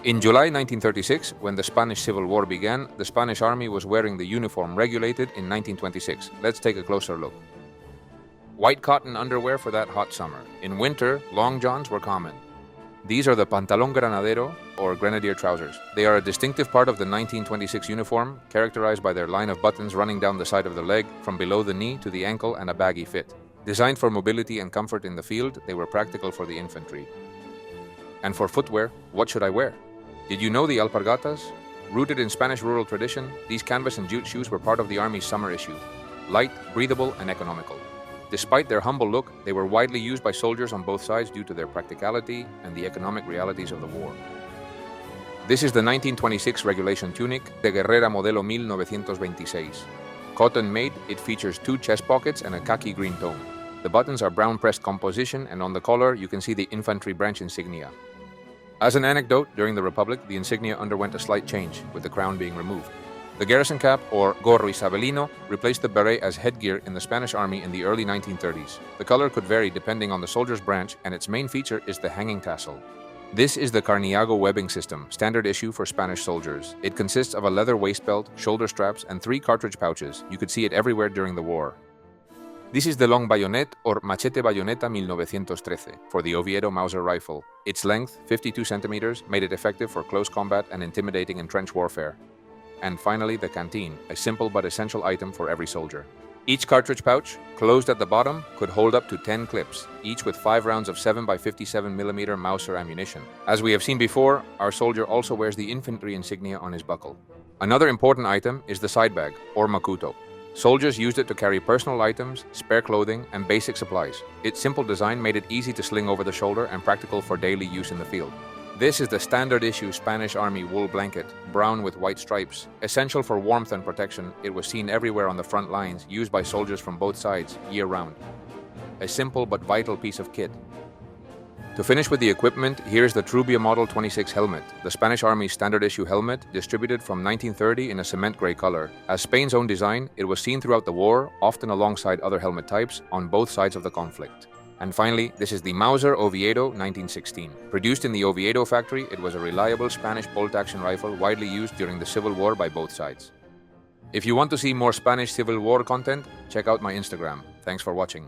In July 1936, when the Spanish Civil War began, the Spanish Army was wearing the uniform regulated in 1926. Let's take a closer look. White cotton underwear for that hot summer. In winter, long johns were common. These are the pantalón granadero, or grenadier trousers. They are a distinctive part of the 1926 uniform, characterized by their line of buttons running down the side of the leg, from below the knee to the ankle, and a baggy fit. Designed for mobility and comfort in the field, they were practical for the infantry. And for footwear, what should I wear? Did you know the alpargatas? Rooted in Spanish rural tradition, these canvas and jute shoes were part of the Army's summer issue. Light, breathable, and economical. Despite their humble look, they were widely used by soldiers on both sides due to their practicality and the economic realities of the war. This is the 1926 regulation tunic, de Guerrera Modelo 1926. Cotton-made, it features 2 chest pockets and a khaki green tone. The buttons are brown-pressed composition, and on the collar you can see the infantry branch insignia. As an anecdote, during the Republic, the insignia underwent a slight change, with the crown being removed. The garrison cap, or gorro isabelino, replaced the beret as headgear in the Spanish Army in the early 1930s. The color could vary depending on the soldier's branch, and its main feature is the hanging tassel. This is the Carniago webbing system, standard issue for Spanish soldiers. It consists of a leather waist belt, shoulder straps, and 3 cartridge pouches. You could see it everywhere during the war. This is the long bayonet, or machete bayoneta 1913, for the Oviedo Mauser rifle. Its length, 52 centimeters, made it effective for close combat and intimidating in trench warfare. And finally, the canteen, a simple but essential item for every soldier. Each cartridge pouch, closed at the bottom, could hold up to 10 clips, each with 5 rounds of 7x57mm Mauser ammunition. As we have seen before, our soldier also wears the infantry insignia on his buckle. Another important item is the side bag, or macuto. Soldiers used it to carry personal items, spare clothing, and basic supplies. Its simple design made it easy to sling over the shoulder and practical for daily use in the field. This is the standard issue Spanish Army wool blanket, brown with white stripes. Essential for warmth and protection, it was seen everywhere on the front lines, used by soldiers from both sides, year-round. A simple but vital piece of kit. To finish with the equipment, here's the Trubia Model 26 helmet, the Spanish Army's standard issue helmet, distributed from 1930 in a cement gray color. As Spain's own design, it was seen throughout the war, often alongside other helmet types, on both sides of the conflict. And finally, this is the Mauser Oviedo 1916. Produced in the Oviedo factory, it was a reliable Spanish bolt-action rifle widely used during the Civil War by both sides. If you want to see more Spanish Civil War content, check out my Instagram. Thanks for watching.